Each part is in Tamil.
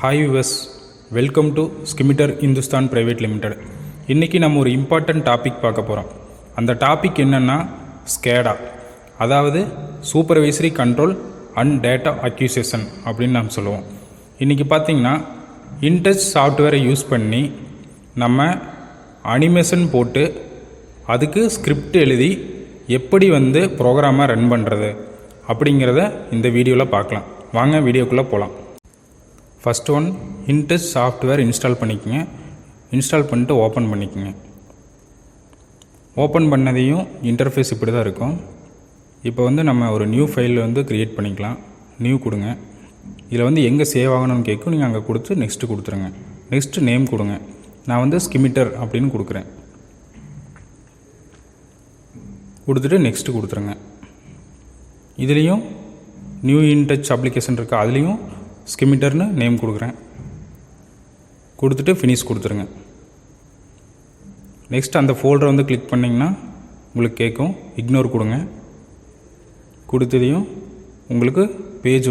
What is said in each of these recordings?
Hi viewers, welcome to Scimitar Hindustan private limited. இன்றைக்கி நம்ம ஒரு இம்பார்ட்டன்ட் டாபிக் பார்க்க போகிறோம். அந்த டாபிக் என்னென்னா ஸ்கேடா, அதாவது சூப்பர்வைசரி கண்ட்ரோல் அண்ட் டேட்டா அக்யூசியேஷன் அப்படின்னு நாம் சொல்லுவோம். இன்றைக்கி பார்த்திங்கன்னா இன்டச் சாஃப்ட்வேரை யூஸ் பண்ணி நம்ம அனிமேஷன் போட்டு அதுக்கு ஸ்கிரிப்ட் எழுதி எப்படி ப்ரோக்ராமை ரன் பண்ணுறது அப்படிங்கிறத இந்த வீடியோவில் பார்க்கலாம். வாங்க வீடியோக்குள்ளே போகலாம். ஃபஸ்ட் ஒன், இன்டச் சாஃப்ட்வேர் இன்ஸ்டால் பண்ணிக்கோங்க. இன்ஸ்டால் பண்ணிட்டு ஓப்பன் பண்ணிக்கோங்க. ஓப்பன் பண்ணதையும் இன்டர்ஃபேஸ் இப்படி தான் இருக்கும். இப்போ நம்ம ஒரு நியூ ஃபைல் க்ரியேட் பண்ணிக்கலாம். நியூ கொடுங்க. இதில் எங்கே சேவ் ஆகணும்னு கேட்கும். நீங்கள் அங்கே கொடுத்து நெக்ஸ்ட்டு கொடுத்துருங்க. நெக்ஸ்ட்டு நேம் கொடுங்க. நான் ஸ்கிமிட்டர் அப்படின்னு கொடுக்குறேன். கொடுத்துட்டு நெக்ஸ்ட்டு கொடுத்துருங்க. இதுலேயும் நியூ இன்டச் அப்ளிகேஷன் இருக்குது, அதுலேயும் ஸ்கிமிட்டர்னு நேம் கொடுக்குறேன். கொடுத்துட்டு ஃபினிஷ் கொடுத்துருங்க. நெக்ஸ்ட் அந்த ஃபோல்டரை கிளிக் பண்ணிங்கன்னா உங்களுக்கு கேட்கும். இக்னோர் கொடுங்க. கொடுத்ததையும் உங்களுக்கு பேஜ்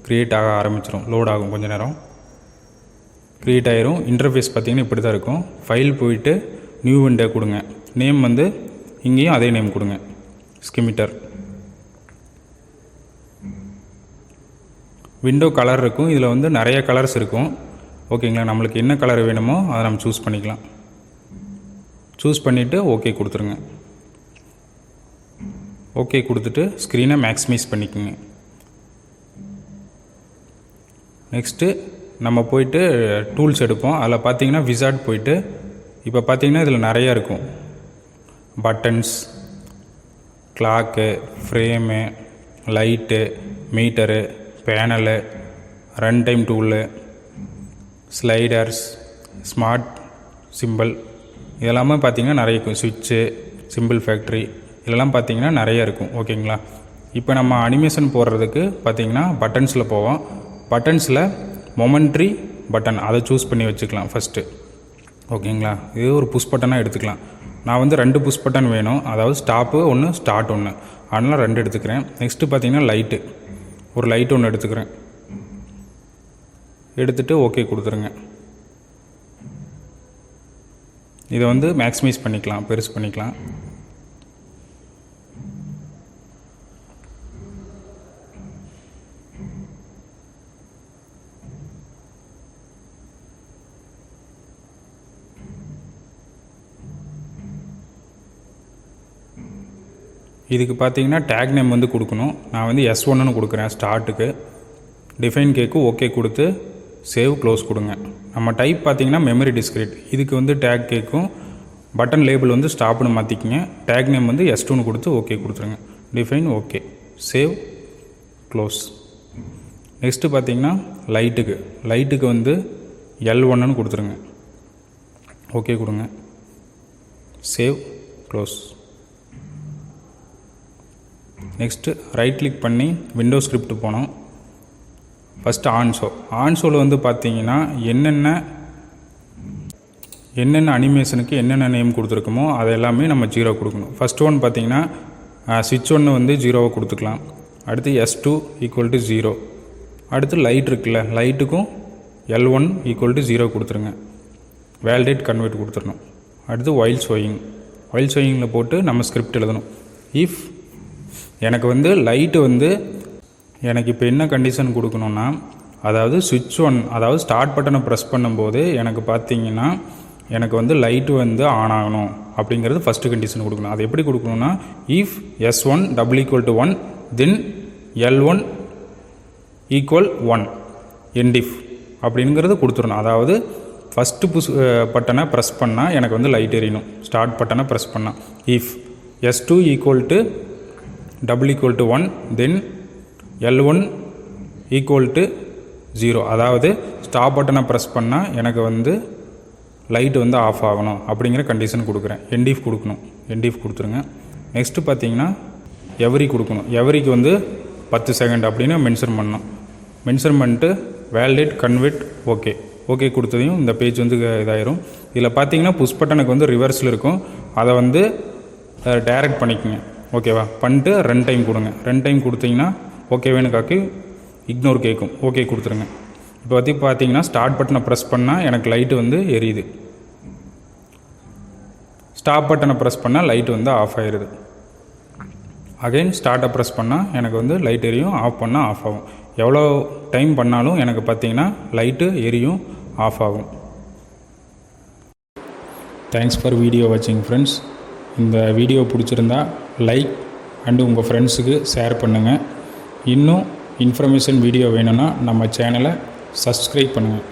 க்ரியேட் ஆக ஆரம்பிச்சிடும். லோட் ஆகும், கொஞ்சம் நேரம் க்ரியேட் ஆகிரும். இன்டர்ஃபேஸ் பார்த்திங்கன்னா இப்படி தான் இருக்கும். ஃபைல் போயிட்டு நியூ விண்டோ கொடுங்க. நேம் இங்கேயும் அதே நேம் கொடுங்க, ஸ்கிமிட்டர். விண்டோ கலர் இருக்கும். இதில் நிறைய கலர்ஸ் இருக்கும். ஓகேங்களா, நம்மளுக்கு என்ன கலர் வேணுமோ அதை நம்ம சூஸ் பண்ணிக்கலாம். சூஸ் பண்ணிவிட்டு ஓகே கொடுத்துருங்க. ஓகே கொடுத்துட்டு ஸ்க்ரீனை மேக்ஸிமைஸ் பண்ணிக்கோங்க. நெக்ஸ்ட்டு நம்ம போயிட்டு டூல்ஸ் எடுப்போம். அதில் பார்த்தீங்கன்னா விசார்ட் போயிட்டு இப்போ பார்த்தீங்கன்னா இதில் நிறையா இருக்கும். Buttons, clock, frame, light, metre, panel, run time tool, sliders, smart simple, இதெல்லாமே பார்த்திங்கன்னா நிறைய இருக்கும். சுவிட்சு, சிம்பிள் ஃபேக்ட்ரி, இதெல்லாம் பார்த்திங்கன்னா நிறைய இருக்கும். ஓகேங்களா, இப்போ நம்ம அனிமேஷன் போடுறதுக்கு பார்த்திங்கன்னா பட்டன்ஸில் போவோம். பட்டன்ஸில் மொமெண்ட்ரி பட்டன் அதை சூஸ் பண்ணி வச்சுக்கலாம் ஃபஸ்ட்டு. ஓகேங்களா, இது ஒரு புஷ் பட்டனாக எடுத்துக்கலாம். நான் 2 புஷ் பட்டன் வேணும், அதாவது ஸ்டாப்பு ஒன்று, ஸ்டார்ட் ஒன்று, அதனால் 2 எடுத்துக்கிறேன். நெக்ஸ்ட்டு பார்த்திங்கன்னா லைட்டு, ஒரு லைட் ஒன்று எடுத்துக்கிறேன். எடுத்துகிட்டு ஓகே கொடுத்துருங்க. இதை மேக்ஸிமைஸ் பண்ணிக்கலாம், பெருசு பண்ணிக்கலாம். இதுக்கு பார்த்தீங்கன்னா டேக் நேம் கொடுக்கணும். நான் S1ன்னு கொடுக்குறேன் ஸ்டார்ட்டுக்கு. டிஃபைன் கேக்கு ஓகே கொடுத்து சேவ் க்ளோஸ் கொடுங்க. நம்ம டைப் பார்த்தீங்கன்னா மெமரி டிஸ்கிரிட். இதுக்கு டேக் கேக்கும் பட்டன் லேபிள் ஸ்டாப்னு மாற்றிக்கிங்க. டேக் நேம் S2ன்னு கொடுத்து ஓகே கொடுத்துருங்க. Define okay, save close. Next பார்த்தீங்கன்னா லைட்டுக்கு L1ன்னு கொடுத்துருங்க. ஓகே கொடுங்க, save close. Next right click பண்ணி விண்டோ ஸ்கிரிப்ட் போனோம். ஃபஸ்ட்டு ஆன்ஷோவில் பார்த்தீங்கன்னா என்னென்ன அனிமேஷனுக்கு என்னென்ன நேம் கொடுத்துருக்கோமோ அதை எல்லாமே நம்ம 0 கொடுக்கணும். ஃபஸ்ட் ஒன் பார்த்தீங்கன்னா ஸ்விட்ச் 1 0 கொடுத்துக்கலாம். அடுத்து S2 = 0. அடுத்து லைட் இருக்குல்ல, லைட்டுக்கும் L1 = 0 கொடுத்துருங்க. வேலிடேட் கன்வெர்ட் கொடுத்துடணும். அடுத்து ஒயில் ஷோயிங்கில் போட்டு நம்ம ஸ்கிரிப்ட் எழுதணும். இஃப் எனக்கு லைட்டு எனக்கு இப்போ என்ன கண்டிஷன் கொடுக்கணுன்னா, அதாவது ஸ்விட்ச் 1, அதாவது ஸ்டார்ட் பட்டனை ப்ரெஸ் பண்ணும்போது எனக்கு பார்த்தீங்கன்னா எனக்கு லைட்டு ஆன் ஆகணும் அப்படிங்கிறது ஃபஸ்ட்டு கண்டிஷன் கொடுக்கணும். அது எப்படி கொடுக்கணுன்னா, if S1 = 1 then L1 = 1 end if அப்படிங்கிறது கொடுத்துடணும். அதாவது ஃபஸ்ட்டு பட்டனை ப்ரெஸ் பண்ணால் எனக்கு லைட் எரியணும். ஸ்டார்ட் பட்டனை ப்ரெஸ் பண்ணால் இஃப் S2 = 1 தென் L1 = 0, அதாவது ஸ்டாப் பட்டனை ப்ரெஸ் பண்ணால் எனக்கு லைட்டு ஆஃப் ஆகணும் அப்படிங்கிற கண்டிஷன் கொடுக்குறேன். எண்ட் இஃப் கொடுக்கணும். எண்ட் இஃப் கொடுத்துருங்க. நெக்ஸ்ட்டு பார்த்தீங்கன்னா எவரி கொடுக்கணும். எவரிக்கு 10 செகண்ட் அப்படின்னு மென்ஷன் பண்ணணும். மென்ஷன் பண்ணிட்டு வேலிடேட் கன்வெர்ட் ஓகே கொடுத்ததையும் இந்த பேஜ் இதாயிரும். இதில் பார்த்தீங்கன்னா புஷ் பட்டனுக்கு ரிவர்ஸில் இருக்கும். அதை டைரக்ட் பண்ணிக்கோங்க. ஓகேவா, பண்ணிட்டு ரன் டைம் கொடுங்க. ரன் டைம் கொடுத்தீங்கன்னா ஓகேவேன்னு காக்கி இக்னோர் கேட்கும். ஓகே கொடுத்துருங்க. இப்போ வந்து பார்த்தீங்கன்னா ஸ்டார்ட் பட்டனை ப்ரெஸ் பண்ணால் எனக்கு லைட்டு வந்து எரியுது. ஸ்டாப் பட்டனை ப்ரெஸ் பண்ணால் லைட் வந்து ஆஃப் ஆயிடுது. அகைன் ஸ்டார்ட்டை ப்ரெஸ் பண்ணால் எனக்கு வந்து லைட் எரியும், ஆஃப் பண்ணால் ஆஃப் ஆகும். எவ்வளோ டைம் பண்ணாலும் எனக்கு பார்த்தீங்கன்னா லைட்டு எரியும், ஆஃப் ஆகும். தேங்க்ஸ் ஃபார் வீடியோ வாட்சிங் ஃப்ரெண்ட்ஸ். இந்த வீடியோ பிடிச்சிருந்தா லைக் அண்டு உங்கள் ஃப்ரெண்ட்ஸுக்கு ஷேர் பண்ணுங்கள். இன்னும் இன்ஃபர்மேஷன் வீடியோ வேணும்னா நம்ம சேனலை சப்ஸ்கிரைப் பண்ணுங்கள்.